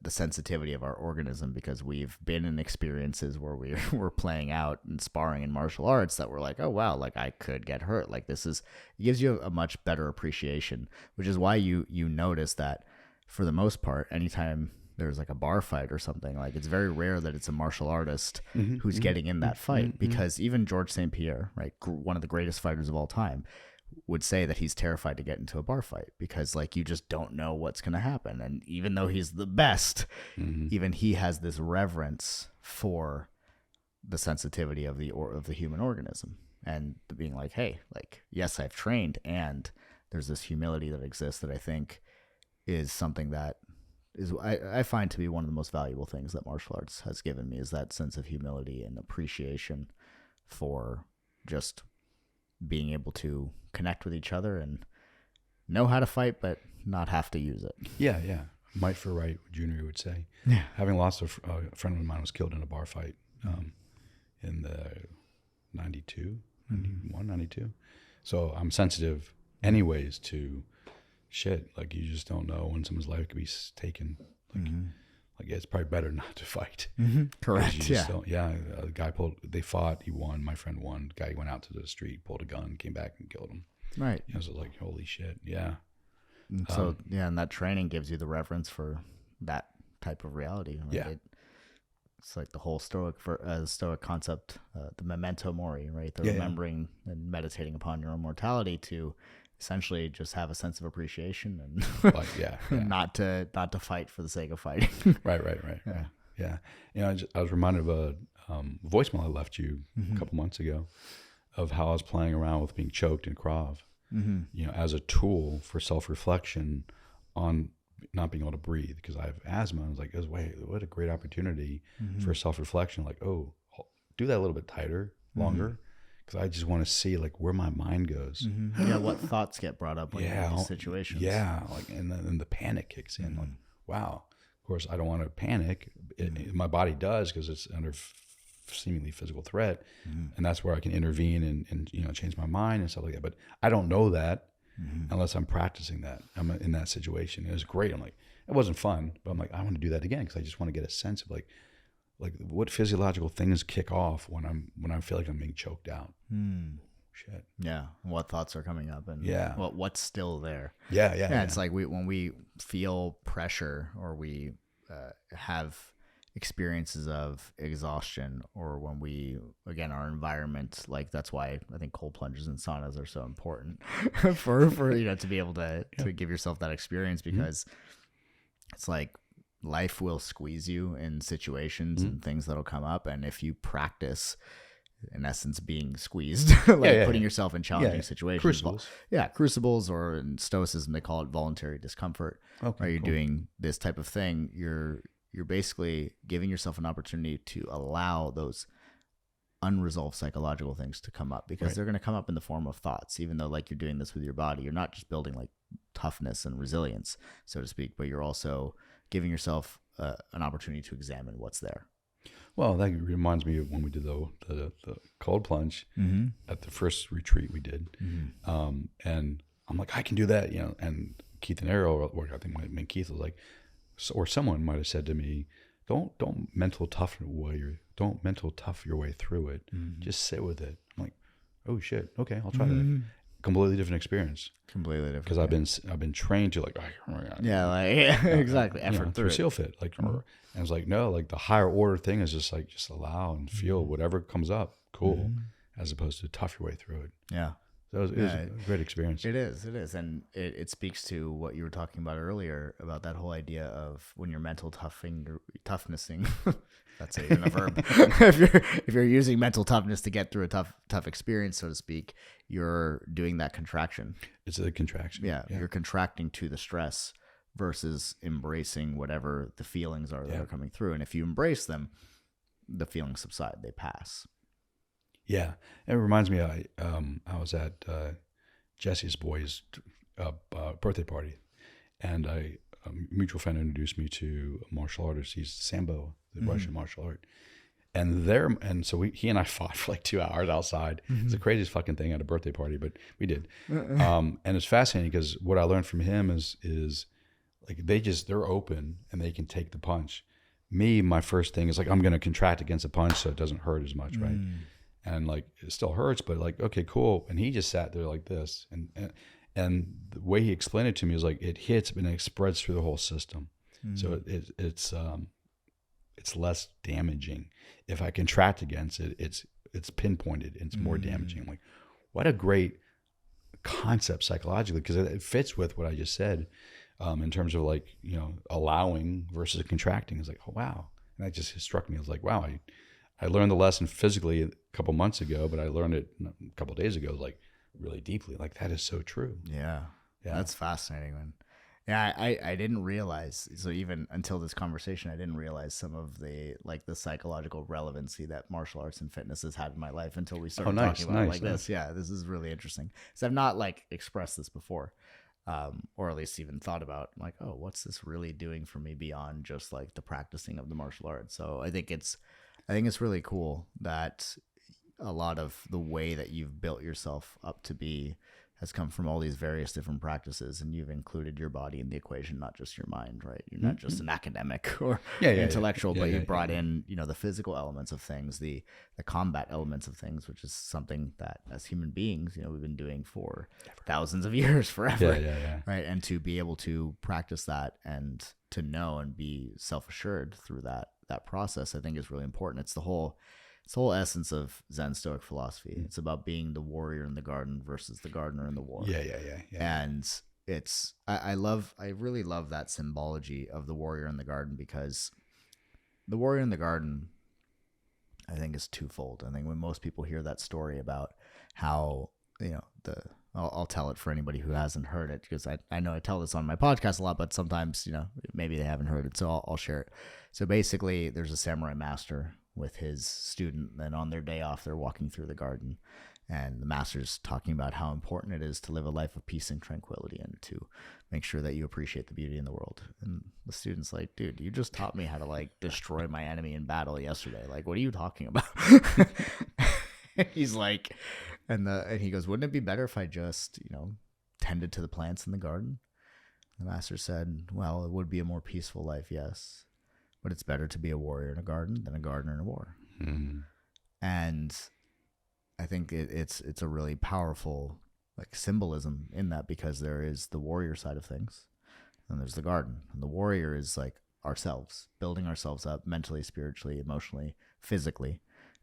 sensitivity of our organism, because we've been in experiences where we're playing out and sparring in martial arts that we're like, oh wow, like I could get hurt. Like it gives you a much better appreciation, which is why you notice that for the most part, anytime there's like a bar fight or something, like it's very rare that it's a martial artist who's getting in that fight, because even Georges St. Pierre, right, one of the greatest fighters of all time, would say that he's terrified to get into a bar fight because like you just don't know what's going to happen. And even though he's the best, even he has this reverence for the sensitivity of the human organism, and being like, hey, like, yes, I've trained, and there's this humility that exists that I think is something that is I find to be one of the most valuable things that martial arts has given me, is that sense of humility and appreciation for just being able to connect with each other and know how to fight, but not have to use it. Yeah. Might for right, Junior would say. Yeah. Having lost a friend of mine was killed in a bar fight in the 92, 91, 92. So I'm sensitive anyways to shit. Like, you just don't know when someone's life could be taken. Like it's probably better not to fight. Correct. Yeah. The guy they fought, he won. My friend won. The guy went out to the street, pulled a gun, came back and killed him. Right. I was like, holy shit. Yeah. And so, and that training gives you the reference for that type of reality. Right? Yeah. It's like the whole Stoic concept, the memento mori, right? The remembering and meditating upon your own mortality to essentially just have a sense of appreciation and not to fight for the sake of fighting. Right. Yeah. You know, I was reminded of a voicemail I left you a couple months ago of how I was playing around with being choked in Krav, you know, as a tool for self-reflection on not being able to breathe because I have asthma. I was like, what a great opportunity for self-reflection. Like, oh, do that a little bit tighter, longer. Because I just want to see like where my mind goes. Yeah, what thoughts get brought up when you're in these situations. Yeah, like and then the panic kicks in. Like, wow. Of course, I don't want to panic. My body does because it's under seemingly physical threat, and that's where I can intervene and you know change my mind and stuff like that. But I don't know that unless I'm practicing that. I'm in that situation. It was great. I'm like, it wasn't fun, but I'm like, I want to do that again because I just want to get a sense of like what physiological things kick off when I feel like I'm being choked out. Shit. Yeah. What thoughts are coming up and what's still there. Yeah. It's like when we feel pressure or we have experiences of exhaustion, or when we, again, our environment, like that's why I think cold plunges and saunas are so important for you know, to be able to give yourself that experience, because it's like life will squeeze you in situations and things that'll come up. And if you practice, in essence, being squeezed, putting yourself in challenging situations. Crucibles. Crucibles, or in Stoicism, they call it voluntary discomfort. Okay, right? You're doing this type of thing. You're basically giving yourself an opportunity to allow those unresolved psychological things to come up, because they're going to come up in the form of thoughts, even though like you're doing this with your body. You're not just building like toughness and resilience, so to speak, but you're also giving yourself an opportunity to examine what's there. Well, that reminds me of when we did the cold plunge at the first retreat we did. And I'm like, I can do that, you know. And Keith and Arrow, or I think my Keith was like, or someone might have said to me, don't mental tough your way through it. Just sit with it. I'm like, oh shit, okay, I'll try that. Completely different experience. Completely different. Because I've been trained to like, exactly, effort through seal fit, like, and it's like, no, like the higher order thing is just like allow and feel whatever comes up, cool, as opposed to tough your way through it. Yeah. So it was a great experience. It is. And it speaks to what you were talking about earlier about that whole idea of when you're mental toughnessing. That's even a verb. if you're using mental toughness to get through a tough experience, so to speak, you're doing that contraction. It's a contraction. Yeah. You're contracting to the stress versus embracing whatever the feelings are that are coming through. And if you embrace them, the feelings subside, they pass. Yeah, it reminds me. I was at Jesse's boy's birthday party, and a mutual friend introduced me to a martial artist. He's Sambo, the Russian martial art, and so he and I fought for like 2 hours outside. It's the craziest fucking thing at a birthday party, but we did. And it's fascinating because what I learned from him is like they're open and they can take the punch. Me, my first thing is like I'm gonna contract against a punch so it doesn't hurt as much, right? And like it still hurts, but like, okay, cool. And he just sat there like this, and the way he explained it to me is like it hits and it spreads through the whole system. So it's less damaging. If I contract against it, it's pinpointed and it's more damaging. I'm like, what a great concept psychologically, because it fits with what I just said in terms of like, you know, allowing versus contracting. It's like, oh wow, and that just struck me. I was like, wow, I learned the lesson physically a couple months ago, but I learned it a couple of days ago, like really deeply. Like that is so true. Yeah. That's fascinating, man. Yeah, I didn't realize. So even until this conversation, I didn't realize some of the psychological relevancy that martial arts and fitness has had in my life until we started talking about it like this. Yeah, this is really interesting. So I've not like expressed this before, or at least even thought about like, oh, what's this really doing for me beyond just like the practicing of the martial arts? So I think it's really cool that a lot of the way that you've built yourself up to be has come from all these various different practices, and you've included your body in the equation, not just your mind, right? You're not just an academic or intellectual, but you brought in, the physical elements of things, the combat elements of things, which is something that as human beings, we've been doing for thousands of years, forever, right? And to be able to practice that and to know and be self-assured through that process, I think is really important. It's the whole essence of Zen Stoic philosophy. It's about being the warrior in the garden versus the gardener in the war. Yeah. And it's I really love that symbology of the warrior in the garden, because the warrior in the garden, I think, is twofold. I think when most people hear that story about how, I'll tell it for anybody who hasn't heard it, because I know I tell this on my podcast a lot, but sometimes, maybe they haven't heard it. So I'll share it. So basically, there's a samurai master with his student, and on their day off, they're walking through the garden, and the master's talking about how important it is to live a life of peace and tranquility, and to make sure that you appreciate the beauty in the world. And the student's like, dude, you just taught me how to destroy my enemy in battle yesterday. Like, what are you talking about? He's like, and he goes, wouldn't it be better if I just, tended to the plants in the garden? The master said, well, it would be a more peaceful life, yes, but it's better to be a warrior in a garden than a gardener in a war. Mm-hmm. And I think it's a really powerful symbolism in that, because there is the warrior side of things, and there's the garden. And the warrior is ourselves, building ourselves up mentally, spiritually, emotionally, physically,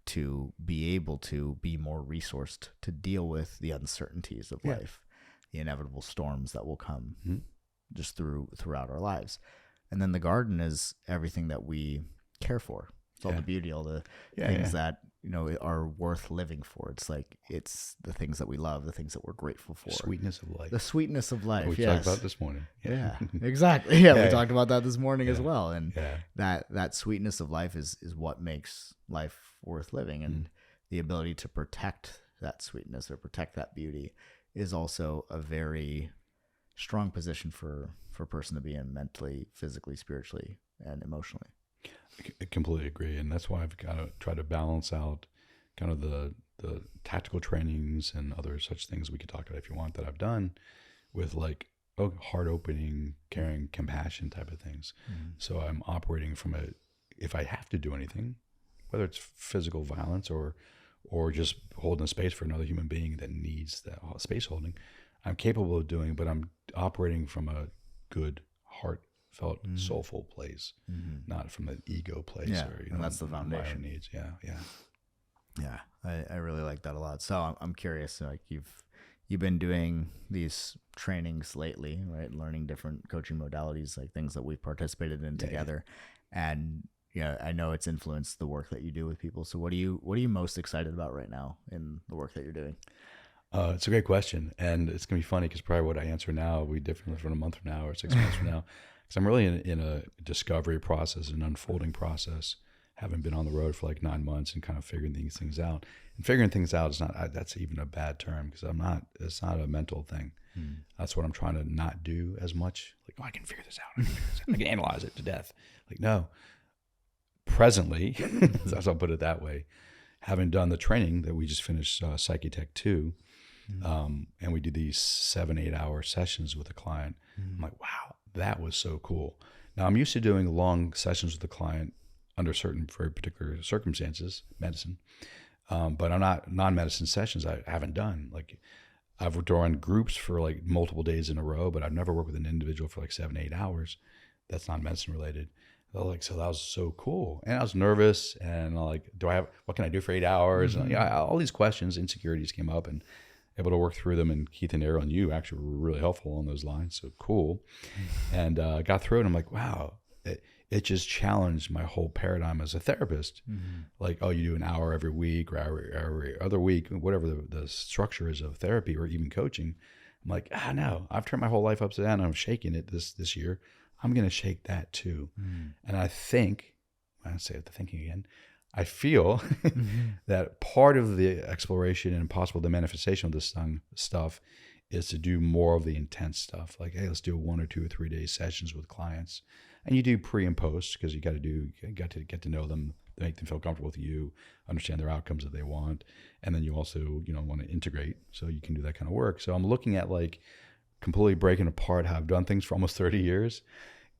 to be able to be more resourced to deal with the uncertainties of life, the inevitable storms that will come just throughout our lives. And then the garden is everything that we care for. It's all the beauty, all the things that, are worth living for. It's the things that we love, the things that we're grateful for. Sweetness of life. The sweetness of life. We talked about this morning. Yeah, exactly. We talked about that this morning as well. And that sweetness of life is what makes life worth living. And the ability to protect that sweetness or protect that beauty is also a very strong position for a person to be in, mentally, physically, spiritually, and emotionally. I completely agree. And that's why I've got to try to balance out kind of the tactical trainings and other such things we could talk about if you want that I've done with heart opening, caring, compassion type of things. So I'm operating from if I have to do anything, whether it's physical violence or just holding a space for another human being that needs that space holding, I'm capable of doing, but I'm operating from a good, heartfelt, soulful place, not from an ego place. Yeah, and that's the foundation. Needs. Yeah. I really like that a lot. So I'm curious, you've been doing these trainings lately, right? Learning different coaching modalities, things that we've participated in together, and I know it's influenced the work that you do with people. So what are you most excited about right now in the work that you're doing? It's a great question, and it's gonna be funny because probably what I answer now will be different from a month from now or 6 months from now, because I'm really in a discovery process, an unfolding process. Having been on the road for 9 months and kind of figuring these things out. And figuring things out is not, that's even a bad term, because it's not a mental thing. That's what I'm trying to not do as much. I can figure this out. I can analyze it to death. No. Presently, I'll put it that way, having done the training that we just finished, Psychitech 2, and we did these 7-8 hour sessions with a client. I'm like, wow, that was so cool. Now, I'm used to doing long sessions with the client under certain very particular circumstances, medicine. But I'm not non-medicine sessions I haven't done. I've drawn groups for multiple days in a row, but I've never worked with an individual for 7-8 hours. That's not medicine related. So that was so cool. And I was nervous and what can I do for 8 hours? And all these questions, insecurities came up, and able to work through them. And Keith and Errol and you actually were really helpful on those lines. So cool. And got through it. And I'm like, wow. It just challenged my whole paradigm as a therapist. You do an hour every week or every other week, whatever the structure is of therapy or even coaching. I'm like, no, I've turned my whole life upside down and I'm shaking it this year. I'm going to shake that too. And I think, I say the thinking again, I feel that part of the exploration and possible the manifestation of this stuff is to do more of the intense stuff. Hey, let's do 1 or 2 or 3 day sessions with clients. And you do pre and post, because you got to get to know them make them feel comfortable with you, understand their outcomes that they want. And then you also, want to integrate so you can do that kind of work. So I'm looking at like completely breaking apart how I've done things for almost 30 years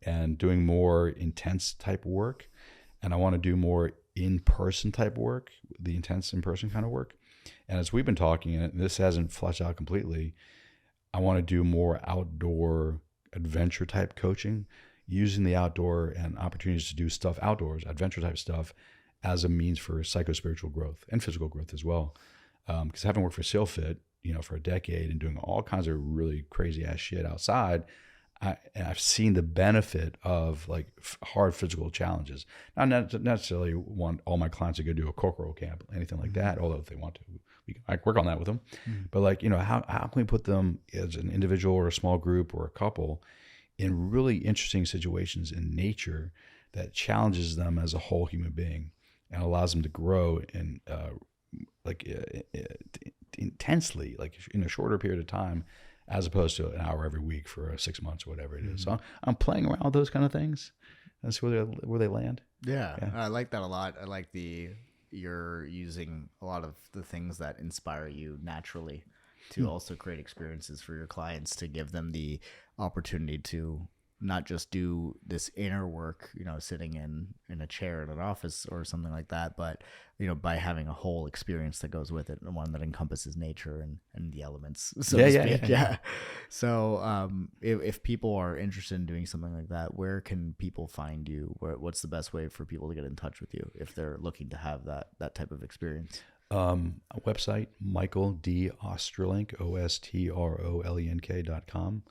and doing more intense type work. And I want to do more in-person type work, the intense in-person kind of work. And as we've been talking, and this hasn't fleshed out completely, I want to do more outdoor adventure type coaching, using the outdoor and opportunities to do stuff outdoors, adventure type stuff, as a means for psychospiritual growth and physical growth as well. Because having worked for SailFit, for a decade and doing all kinds of really crazy ass shit outside, I've seen the benefit of like hard physical challenges. Not necessarily want all my clients to go do a corporal camp, anything like that. Although if they want to, I work on that with them. But like, how can we put them as an individual or a small group or a couple in really interesting situations in nature that challenges them as a whole human being and allows them to grow in intensely, like in a shorter period of time, as opposed to an hour every week for 6 months or whatever it is. So I'm playing around with those kind of things and see where they land. Yeah, I like that a lot. I like you're using a lot of the things that inspire you naturally to also create experiences for your clients, to give them the opportunity to not just do this inner work, sitting in a chair in an office or something like that, but, by having a whole experience that goes with it, and one that encompasses nature and the elements, so to speak. Yeah. So if people are interested in doing something like that, where can people find you? What's the best way for people to get in touch with you if they're looking to have that type of experience? A website, Michael D. Ostrolenk, OSTROLENK.com.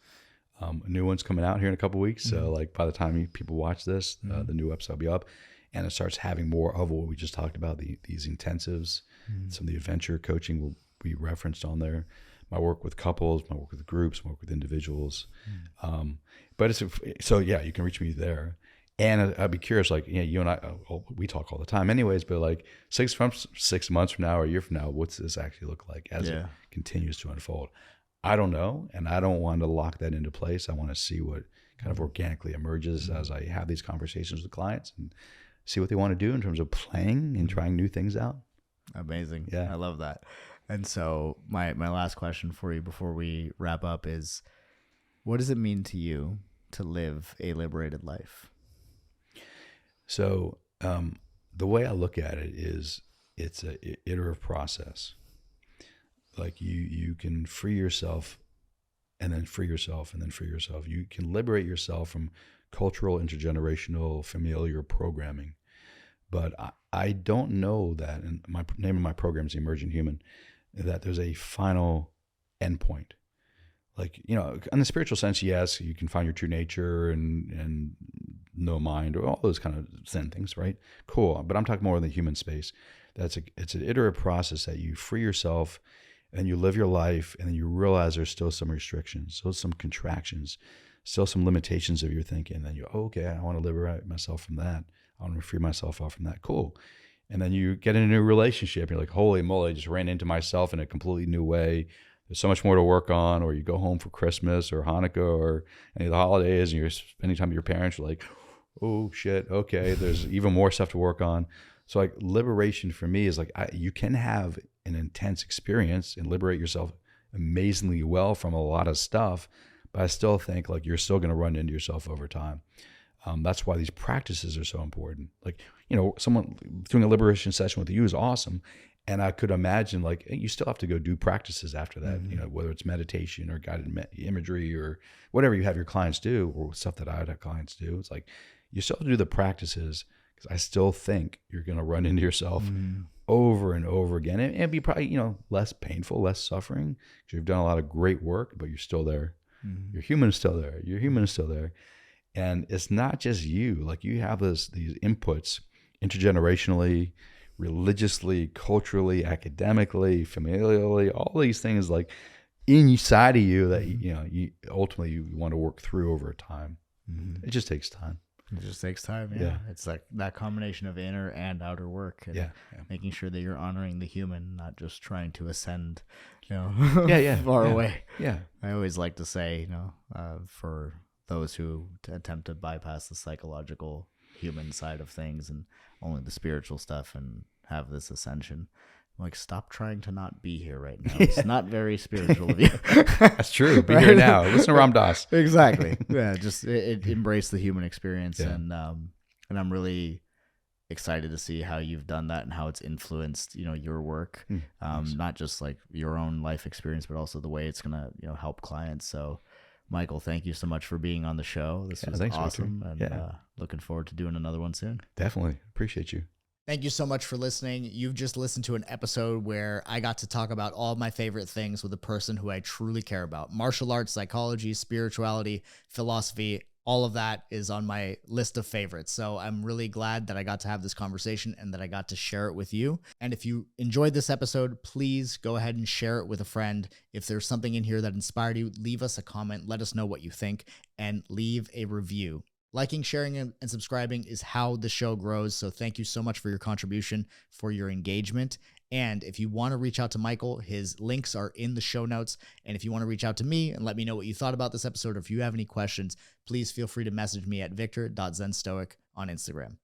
A new one's coming out here in a couple of weeks. So like by the time people watch this, the new website will be up, and it starts having more of what we just talked about, these intensives. Some of the adventure coaching will be referenced on there. My work with couples, my work with groups, my work with individuals. But you can reach me there. And I'd be curious, like, you and I, we talk all the time anyways, but like 6 months from now or a year from now, what's this actually look like as it continues to unfold? I don't know, and I don't want to lock that into place. I want to see what kind of organically emerges as I have these conversations with clients and see what they want to do in terms of playing and trying new things out. Amazing. Yeah. I love that. And so my last question for you before we wrap up is, what does it mean to you to live a liberated life? So the way I look at it is it's an iterative process. Like you can free yourself and then free yourself and then free yourself. You can liberate yourself from cultural, intergenerational, familiar programming. But I don't know that, and my name of my program is The Emergent Human, that there's a final endpoint. Like, in the spiritual sense, yes, you can find your true nature and no mind or all those kind of Zen things, right? Cool. But I'm talking more in the human space. It's an iterative process that you free yourself and you live your life, and then you realize there's still some restrictions, still some contractions, still some limitations of your thinking. And then okay, I want to liberate myself from that. I want to free myself off from that. Cool. And then you get in a new relationship. You're like, holy moly, I just ran into myself in a completely new way. There's so much more to work on. Or you go home for Christmas or Hanukkah or any of the holidays and you're spending time with your parents. You're like, oh shit, okay, there's even more stuff to work on. So like liberation for me is like, you can have an intense experience and liberate yourself amazingly well from a lot of stuff, but I still think like you're still going to run into yourself over time. That's why these practices are so important. Like, someone doing a liberation session with you is awesome. And I could imagine like you still have to go do practices after that, whether it's meditation or guided imagery or whatever you have your clients do, or stuff that I would have clients do. It's like you still have to do the practices, because I still think you're going to run into yourself over and over again. And it'd be probably, less painful, less suffering, because you've done a lot of great work, but you're still there. Your human is still there. Your human is still there. And it's not just you. Like you have these inputs intergenerationally, religiously, culturally, academically, familially, all these things like inside of you that, you ultimately you want to work through over time. It just takes time. It just takes time. Yeah. It's like that combination of inner and outer work, and making sure that you're honoring the human, not just trying to ascend, far away. Yeah. I always like to say, for those who attempt to bypass the psychological human side of things and only the spiritual stuff and have this ascension. I'm like, stop trying to not be here right now. It's not very spiritual of you. That's true. Be here now. Listen to Ram Dass. Exactly. Yeah, just embrace the human experience. And I'm really excited to see how you've done that and how it's influenced, your work. Not just like your own life experience, but also the way it's going to, help clients. So Michael, thank you so much for being on the show. This was awesome. Victor. And looking forward to doing another one soon. Definitely. Appreciate you. Thank you so much for listening. You've just listened to an episode where I got to talk about all of my favorite things with a person who I truly care about. Martial arts, psychology, spirituality, philosophy, all of that is on my list of favorites. So I'm really glad that I got to have this conversation and that I got to share it with you. And if you enjoyed this episode, please go ahead and share it with a friend. If there's something in here that inspired you, leave us a comment, let us know what you think, and leave a review. Liking, sharing, and subscribing is how the show grows. So thank you so much for your contribution, for your engagement. And if you want to reach out to Michael, his links are in the show notes. And if you want to reach out to me and let me know what you thought about this episode, or if you have any questions, please feel free to message me at victor.zenstoic on Instagram.